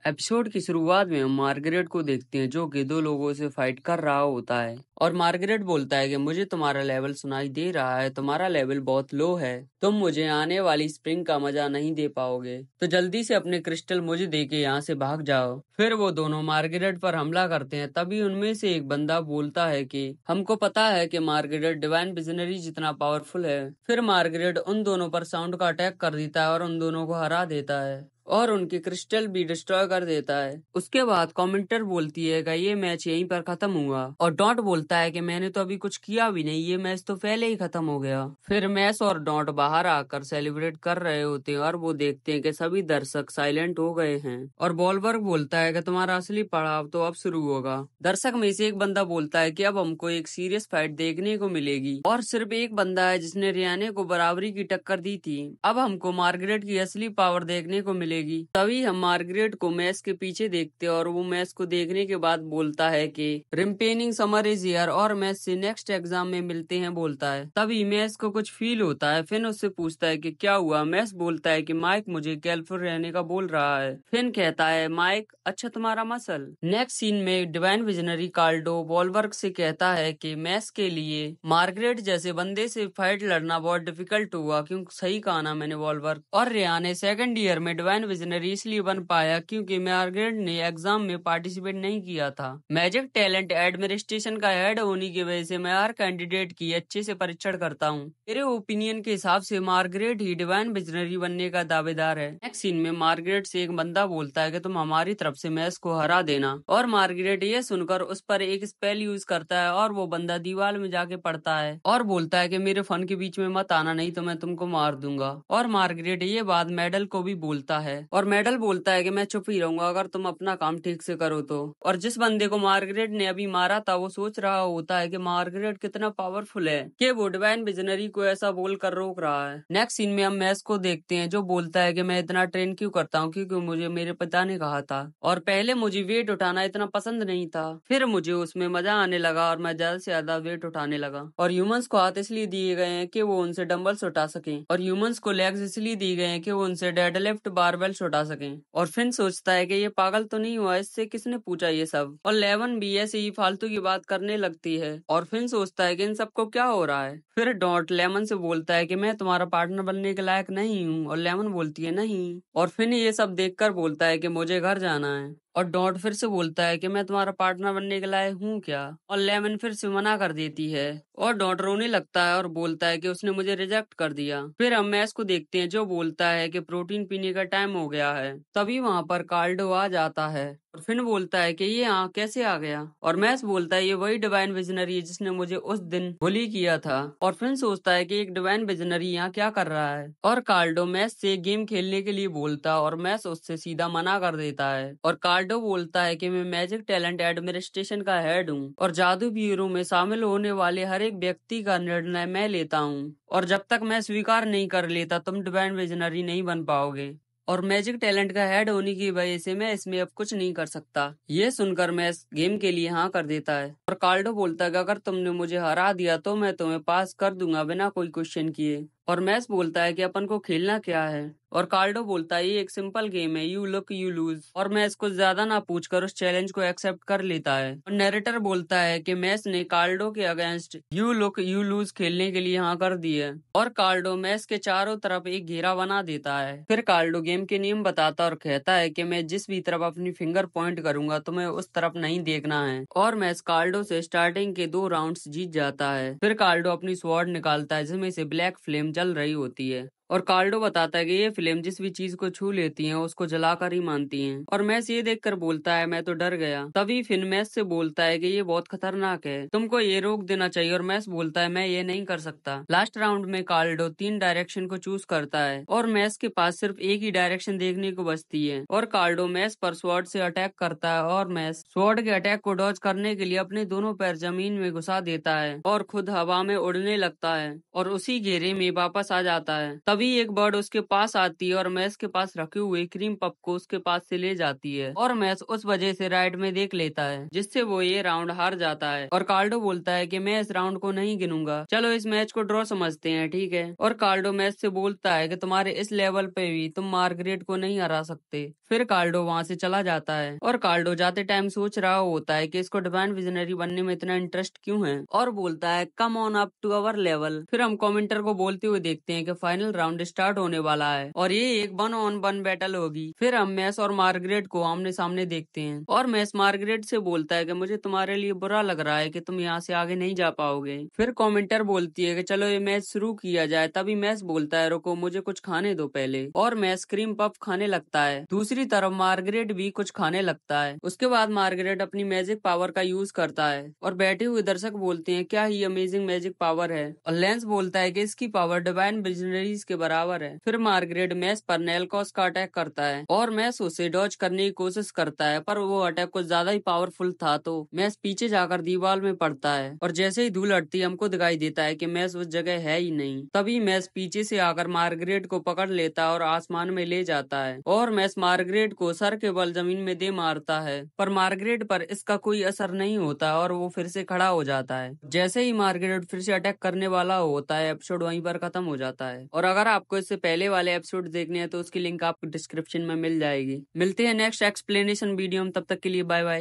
Episode की शुरुआत में हम मार्गरेट को देखते हैं जो कि दो लोगों से फाइट कर रहा होता है और मार्गरेट बोलता है कि मुझे तुम्हारा लेवल सुनाई दे रहा है, तुम्हारा लेवल बहुत लो है, तुम मुझे आने वाली स्प्रिंग का मजा नहीं दे पाओगे, तो जल्दी से अपने क्रिस्टल मुझे दे के यहाँ से भाग जाओ। फिर वो दोनों मार्गरेट पर हमला करते हैं। तभी उनमें से एक बंदा बोलता है कि हमको पता है कि मार्गरेट डिवाइन विजनरी जितना पावरफुल है। फिर मार्गरेट उन दोनों पर साउंड का अटैक कर देता है और उन दोनों को हरा देता है और उनके क्रिस्टल भी डिस्ट्रॉय कर देता है। उसके बाद कमेंटर बोलती है कि ये मैच यहीं पर खत्म हुआ और डॉट बोलता है कि मैंने तो अभी कुछ किया भी नहीं, ये मैच तो पहले ही खत्म हो गया। फिर मैच और डॉट बाहर आकर सेलिब्रेट कर रहे होते हैं और वो देखते हैं कि सभी दर्शक साइलेंट हो गए हैं और बॉलबर्ग बोलता है कि तुम्हारा असली पड़ाव तो अब शुरू होगा। दर्शक में से एक बंदा बोलता है कि अब हमको एक सीरियस फाइट देखने को मिलेगी और सिर्फ एक बंदा है जिसने रियाने को बराबरी की टक्कर दी थी। अब हमको मार्गरेट की असली पावर देखने को मिलेगी। तभी हम मार्गरेट को मैच के पीछे देखते हैं और वो मैच को देखने के बाद बोलता है कि रिम्पेनिंग समर इज हियर और मैच से नेक्स्ट एग्जाम में मिलते हैं बोलता है। तभी मैच को कुछ फील होता है। फिन उससे पूछता है कि क्या हुआ। मैच बोलता है कि माइक मुझे कैलफर रहने का बोल रहा है। फिन कहता है माइक अच्छा तुम्हारा मसल। नेक्स्ट सीन में डिवाइन विजनरी कार्डो वॉलवर्क से कहता है कि मैच के लिए मार्गरेट जैसे बंदे से फाइट लड़ना बहुत डिफिकल्ट हुआ, क्योंकि सही कहा ना मैंने वॉलवर्क। और रियाने सेकंड ईयर में डिवाइन विजनरी इसलिए बन पाया क्योंकि मार्गरेट ने एग्जाम में पार्टिसिपेट नहीं किया था। मैजिक टैलेंट एडमिनिस्ट्रेशन का हेड होने की वजह से मैं हर कैंडिडेट की अच्छे से परीक्षण करता हूँ। मेरे ओपिनियन के हिसाब से मार्गरेट ही डिवाइन विजनरी बनने का दावेदार है। नेक्स्ट सीन में मार्गरेट से एक बंदा बोलता है कि तुम हमारी तरफ से मैच को हरा देना और मार्गरेट ये सुनकर उस पर एक स्पेल यूज करता है और वो बंदा दीवार में जाके पड़ता है और बोलता है कि मेरे फन के बीच में मत आना नहीं तो मैं तुमको मार दूंगा। और मार्गरेट ये बात मेडल को भी बोलता है और मेडल बोलता है कि मैं चुप ही रहूंगा अगर तुम अपना काम ठीक से करो तो। और जिस बंदे को मार्गरेट ने अभी मारा था वो सोच रहा होता है कि मार्गरेट कितना पावरफुल है कि वो डिवाइन विजनरी को ऐसा बोल कर रोक रहा है। नेक्स्ट सीन में हम मैच को देखते हैं जो बोलता है कि मैं इतना ट्रेन क्यों करता हूँ क्योंकि मुझे मेरे पिता ने कहा था और पहले मुझे वेट उठाना इतना पसंद नहीं था, फिर मुझे उसमें मजा आने लगा और मैं ज्यादा से ज्यादा वेट उठाने लगा। और ह्यूमंस को हाथ इसलिए दिए गए हैं कि वो उनसे डंबल्स उठा सकें और ह्यूमंस को लेग्स इसलिए दिए गए हैं कि वो उनसे डेडलिफ्ट बारबेल्स उठा सकें। और फिन सोचता है कि ये पागल तो नहीं हुआ, इससे किसने पूछा ये सब। और लेवन भी ऐसे ही फालतू की बात करने लगती है और फिन सोचता है कि इन सबको क्या हो रहा है। फिर डॉट लेमन से बोलता है कि मैं तुम्हारा पार्टनर बनने के लायक नहीं हूँ और लेमन बोलती है नहीं। और फिन ये सब देखकर बोलता है कि मुझे घर जाना है और डॉट फिर से बोलता है कि मैं तुम्हारा पार्टनर बनने के लायक हूँ क्या। और लेमन फिर से मना कर देती है और डॉट रोने लगता है और बोलता है कि उसने मुझे रिजेक्ट कर दिया। फिर हम मैच को देखते हैं जो बोलता है कि प्रोटीन पीने का टाइम हो गया है। तभी वहां पर कार्डो आ जाता है और फिन बोलता है कि ये यहाँ कैसे आ गया। और मैच बोलता है ये वही डिवाइन विजनरी है जिसने मुझे उस दिन बुली किया था। और फिन सोचता है कि एक डिवाइन विजनरी यहाँ क्या कर रहा है और कार्डो मैच से गेम खेलने के लिए बोलता और मैच उससे सीधा मना कर देता है। और कार्डो बोलता है कि मैं मैजिक टैलेंट एडमिनिस्ट्रेशन का हेड हूँ और जादू ब्यूरो में शामिल होने वाले हर एक व्यक्ति का निर्णय मैं लेता हूँ और जब तक मैं स्वीकार नहीं कर लेता तुम डिवाइन विजनरी नहीं बन पाओगे और मैजिक टैलेंट का हेड होने की वजह से मैं इसमें अब कुछ नहीं कर सकता। ये सुनकर मैं इस गेम के लिए हाँ कर देता है और कार्डो बोलता है कि अगर तुमने मुझे हरा दिया तो मैं तुम्हें पास कर दूंगा बिना कोई क्वेश्चन किए। और मैच बोलता है कि अपन को खेलना क्या है और कार्डो बोलता है ये एक सिंपल गेम है, यू लुक यू लूज। और मैच को ज्यादा ना पूछकर उस चैलेंज को एक्सेप्ट कर लेता है। और नैरेटर बोलता है कि मैच ने कार्डो के against you look you lose खेलने के लिए हाँ कर दी है और कार्डो मैच के चारों तरफ एक घेरा बना देता है। फिर कार्डो गेम के नियम बताता और कहता है कि मैं जिस भी तरफ अपनी फिंगर पॉइंट करूंगा तुम्हें उस तरफ नहीं देखना है। और मैच कार्डो से स्टार्टिंग के 2 राउंड्स जीत जाता है। फिर कार्डो अपनी स्वॉर्ड निकालता है जिसमें से ब्लैक फ्लेम जल रही होती है और कार्डो बताता है कि ये फिल्म जिस भी चीज को छू लेती हैं उसको जलाकर ही मानती हैं। और मैच ये देखकर बोलता है मैं तो डर गया। तभी फिन मैच से बोलता है कि ये बहुत खतरनाक है, तुमको ये रोक देना चाहिए। और मैच बोलता है मैं ये नहीं कर सकता। लास्ट राउंड में कार्डो 3 डायरेक्शन को चूज करता है और मैच के पास सिर्फ एक ही डायरेक्शन देखने को बचती है और कार्डो मैच पर स्वॉर्ड से अटैक करता है और मैच स्वॉर्ड के अटैक को डॉज करने के लिए अपने दोनों पैर जमीन में घुसा देता है और खुद हवा में उड़ने लगता है और उसी घेरे में वापस आ जाता है। तभी एक बर्ड उसके पास आती है और मैस के पास रखे हुए क्रीम पफ को उसके पास से ले जाती है और मैस उस वजह से राइड में देख लेता है, जिससे वो ये राउंड हार जाता है। और कार्डो बोलता है कि मैं इस राउंड को नहीं गिनूंगा, चलो इस मैच को ड्रॉ समझते हैं, ठीक है। और कार्डो मैच से बोलता है कि तुम्हारे इस लेवल पे भी तुम मार्गरेट को नहीं हरा सकते। फिर कार्डो वहाँ से चला जाता है और कार्डो जाते टाइम सोच रहा होता है कि इसको डिवाइन विजनरी बनने में इतना इंटरेस्ट क्यों है, और बोलता है come on up to our level. फिर हम कमेंटर को बोलते हुए देखते हैं कि फाइनल राउंड स्टार्ट होने वाला है और ये एक 1-on-1 बैटल होगी। फिर हम मैस और मार्गरेट को आमने सामने देखते हैं और मैस मार्गरेट से बोलता है कि मुझे तुम्हारे लिए बुरा लग रहा है कि तुम यहाँ से आगे नहीं जा पाओगे। फिर कमेंटर बोलती है कि चलो ये मैच शुरू किया जाए। तभी मैस बोलता है रुको, मुझे कुछ खाने दो पहले, और मैस क्रीम पफ खाने लगता है। दूसरी तरफ मार्गरेट भी कुछ खाने लगता है। उसके बाद मार्गरेट अपनी मैजिक पावर का यूज करता है और बैठे हुए दर्शक बोलते हैं क्या ही अमेजिंग मैजिक पावर है, और लेंस बोलता है कि इसकी पावर डिवाइन विजनरीज के बराबर है। फिर मार्गरेट मैस पर नेलकॉस का अटैक करता है और मैस उसे डॉज करने की कोशिश करता है, पर वो अटैक कुछ ज्यादा ही पावरफुल था तो मैस पीछे जाकर दीवार में पड़ता है और जैसे ही धूल हटती हमको दिखाई देता है कि मैस उस जगह है ही नहीं। तभी मैस पीछे से आकर मार्गरेट को पकड़ लेता है और आसमान में ले जाता है और मैस मार्गरेट को सर के बल जमीन में दे मारता है, पर मार्गरेट पर इसका कोई असर नहीं होता और वो फिर से खड़ा हो जाता है। जैसे ही मार्गरेट फिर से अटैक करने वाला होता है, एपिसोड वहीं पर खत्म हो जाता है। और अगर आपको इससे पहले वाले एपिसोड देखने हैं तो उसकी लिंक आपको डिस्क्रिप्शन में मिल जाएगी। मिलते हैं नेक्स्ट एक्सप्लेनेशन वीडियो में, तब तक के लिए बाय बाय।